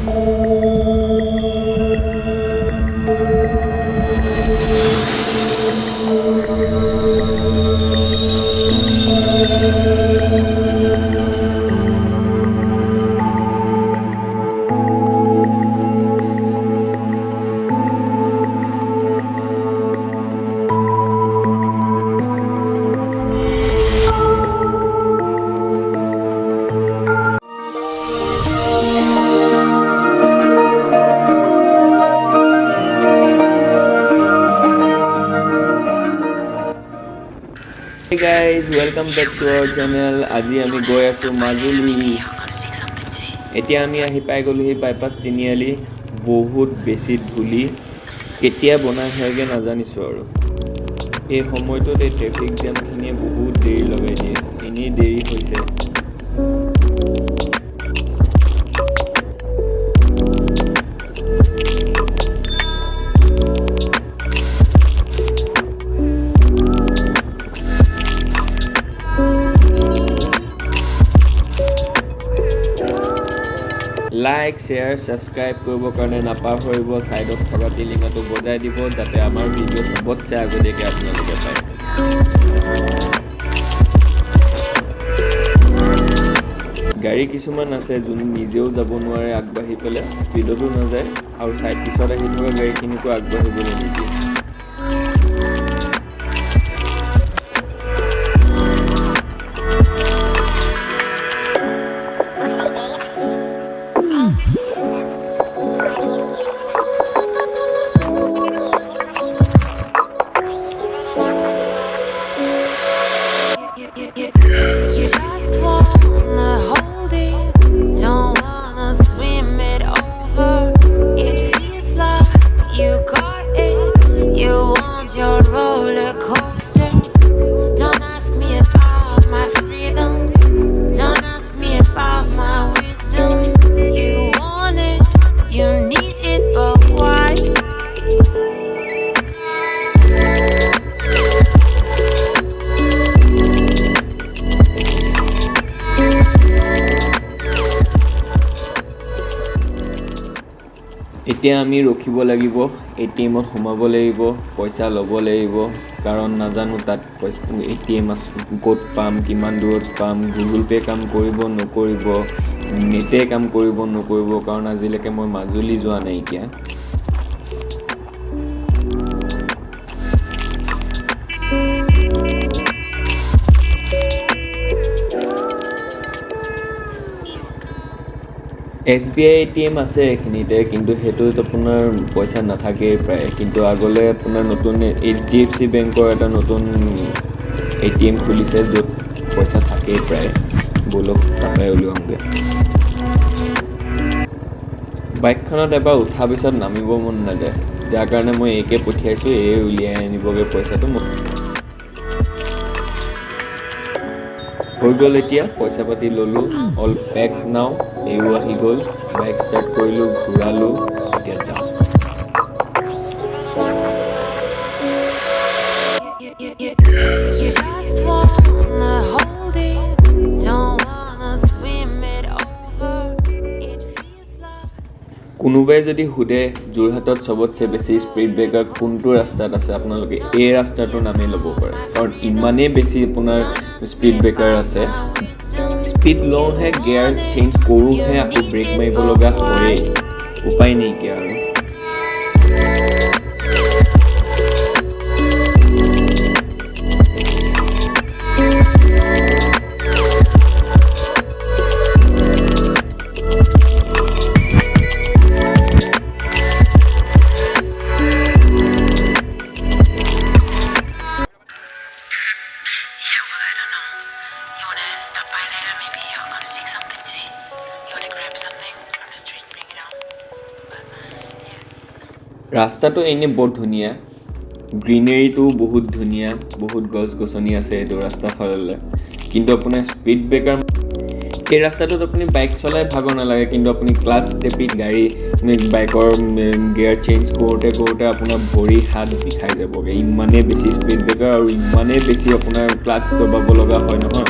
Hey guys, welcome back to our channel. আজি আমি গৈ আছো মাজুলী। এতিয়া আমি আহি পাই গলো হি বাইপাছ তিনিআলি। বহুত বেছি ধূলি, কেতিয়া বনাই হয়গে নাজানিছো আৰু। এই সময়টোত এই ট্ৰেফিক জামখিনিয়ে বহুত দেৰি লগাই দিয়ে, এনেই দেৰি হৈছে। লাইক শ্বেয়াৰ ছাবস্ক্ৰাইব কৰিবৰ কাৰণে নাপাহৰিব। ছাইডত থকা টিলিঙাটো বজাই দিব যাতে আমাৰ ভিডিঅ' চবতছে আগতীয়াকৈ আপোনালোকে পায়। গাড়ী কিছুমান আছে যোন নিজেও যাব নোৱাৰে আগবাঢ়ি পেলাই, স্পীডতো নাযায় আৰু পিছত আহি থকা গাড়ীখিনিকো আগবাঢ়িবলৈ নিদিয়ে। এতিয়া আমি ৰখিব লাগিব, এটিএমত সোমাব লাগিব, পইচা ল'ব লাগিব, কাৰণ নাজানো তাত এটিএম আছে ক'ত পাম, কিমান দূৰত পাম, গুগল পে' কাম কৰিব নকৰিব, নেটে কাম কৰিব নকৰিব, কাৰণ আজিলৈকে মই মাজুলী যোৱা নাইকিয়া। SBI ATM আছে এইখিনিতে, কিন্তু সেইটোত আপোনাৰ পইচা নাথাকেই প্ৰায়। কিন্তু আগলৈ আপোনাৰ নতুন HDFC বেংকৰ এটা নতুন ATM খুলিছে য'ত পইচা থাকেই প্ৰায়। ব'লক তাতে উলিয়াওঁগৈ। বাইকখনত এবাৰ উঠাৰ পিছত নামিব মন নাযায়, যাৰ কাৰণে মই এইকে পঠিয়াইছোঁ, এই উলিয়াই আনিবগৈ পইচাটো। হৈ গ'ল, এতিয়া পইচা পাতি ল'লোঁ, অল পেক নাও, এইও আহি গ'ল, বাইক ষ্টাৰ্ট কৰিলোঁ, ঘূৰালোঁ, এতিয়া যাওঁ। কোনোবাই যদি সোধে যোৰহাটত চবতছে বেছি স্পীড ব্ৰেকাৰ কোনটো ৰাস্তাত আছে, আপোনালোকে এই ৰাস্তাটোৰ নামেই ল'ব পাৰে, কাৰণ ইমানেই বেছি আপোনাৰ স্পীড ব্ৰেকাৰ আছে। স্পীড লওঁহে, গিয়াৰ চেঞ্জ কৰোঁহে আকৌ ব্ৰেক মাৰিব লগা হয়েই, উপায় নাইকিয়া আৰু। ৰাস্তাটো এনেই বৰ ধুনীয়া, গ্ৰীনেৰীটো বহুত ধুনীয়া, বহুত গছ গছনি আছে এইটো ৰাস্তাৰ ফালে। কিন্তু আপোনাৰ স্পীড ব্ৰেকাৰ, এই ৰাস্তাটোত আপুনি বাইক চলাই ভাগৰ নালাগে, কিন্তু আপুনি ক্লাছ টেপিত বাইকৰ গিয়াৰ চেঞ্জ কৰোঁতে কৰোঁতে আপোনাৰ ভৰি হাত বিষাই যাবগৈ। ইমানেই বেছি স্পীড ব্ৰেকাৰ আৰু ইমানেই বেছি আপোনাৰ ক্লাছ দবাব লগা হয় নহয়।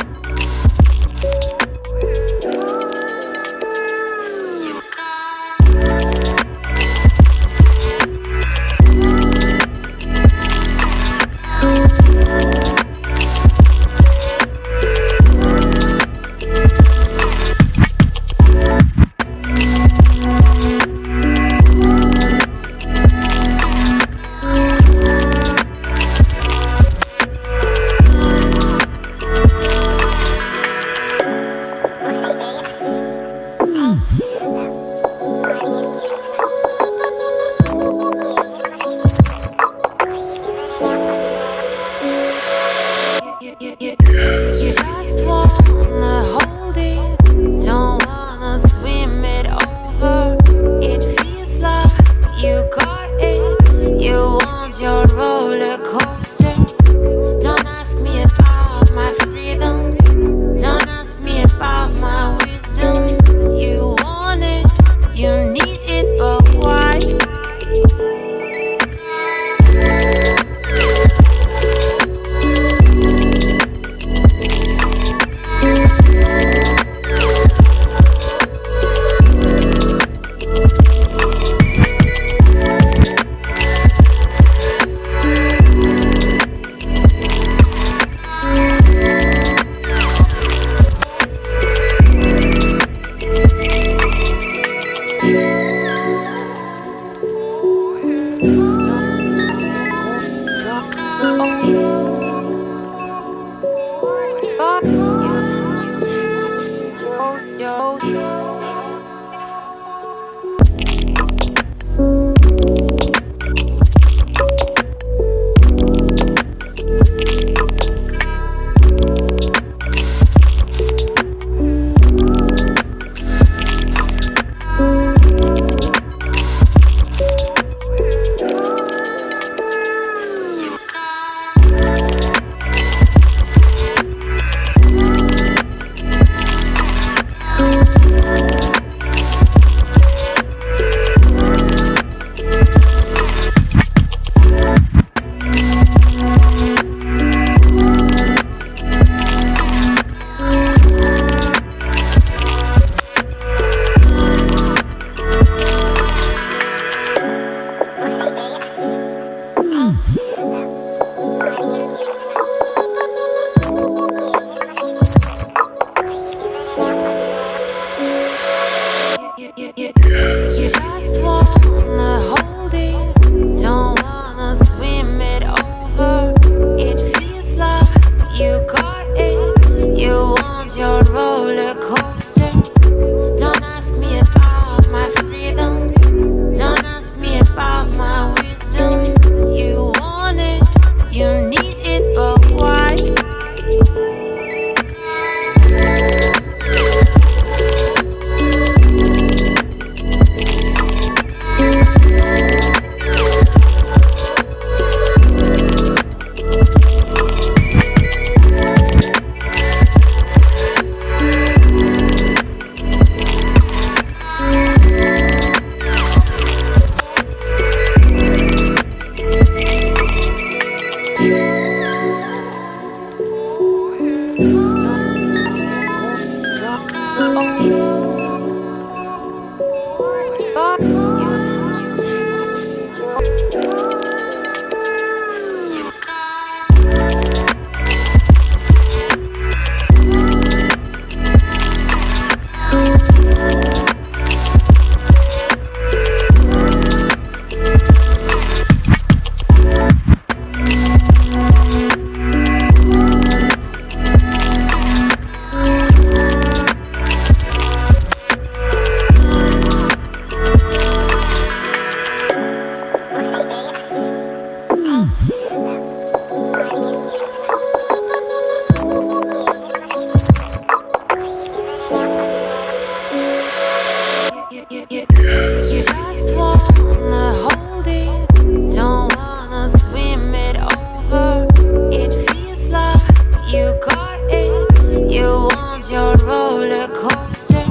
You just wanna hold it, don't wanna swim it over. It feels like you got it. You want your roller coaster.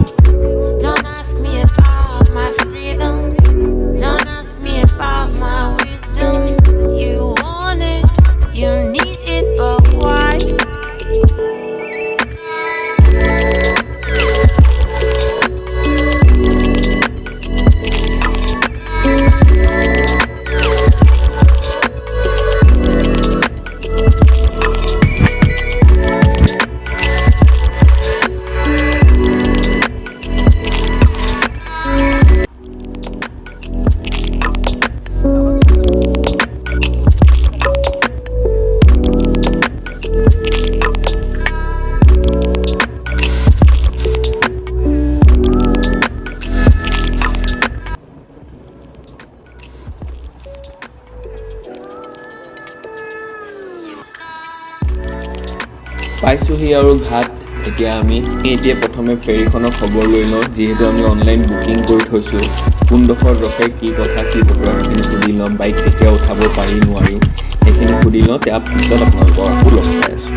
Don't ask me about my freedom. Don't ask me about my wisdom. You want it, you need it, but why? পাইছোহি আৰু ঘাট এতিয়া প্ৰথমে ফেৰীখনৰ খবৰ লৈ লওঁ যিহেতু আমি online booking কৰি থৈছোঁ কোনডোখৰত ৰখে কি কথা কি বতৰা সেইখিনি সুধি লওঁ বাইক কেতিয়া উঠাব পাৰি নোৱাৰি সেইখিনি সুধি লওঁ তাৰ পিছত আপোনালোকৰ আকৌ লগ পাই আছোঁ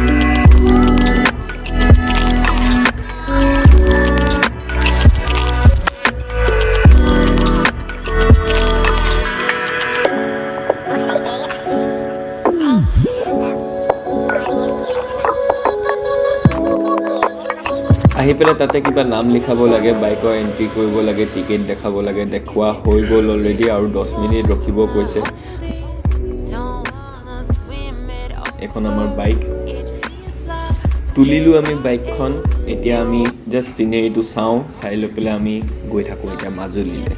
আহি পেলাই তাতে কিবা নাম লিখাব লাগে বাইকৰ এন্ট্ৰি কৰিব লাগে টিকেট দেখাব লাগে দেখুৱা হৈ গ'ল অলৰেডি আৰু 10 মিনিট ৰখিব কৈছে এখন আমাৰ বাইক তুলিলোঁ আমি বাইকখন এতিয়া আমি জাষ্ট চিনেৰীটো চাওঁ চাই লৈ পেলাই আমি গৈ থাকোঁ এতিয়া মাজুলীলৈ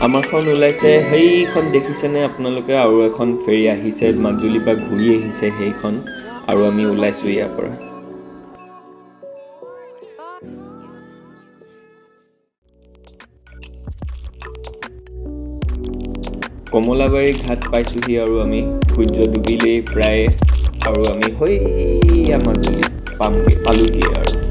আমাৰখন ওলাইছে সেইখন দেখিছেনে আপোনালোকে আৰু এখন ফেৰী আহিছে মাজুলীৰ পৰা ঘূৰি আহিছে সেইখন আৰু আমি ওলাইছোঁ ইয়াৰ পৰা কমলাবাৰী ঘাট পাইছোঁহি আৰু আমি সূৰ্য ডুবিলেই প্ৰায় আৰু আমি হৈয়া মাজুলী পালোহি আৰু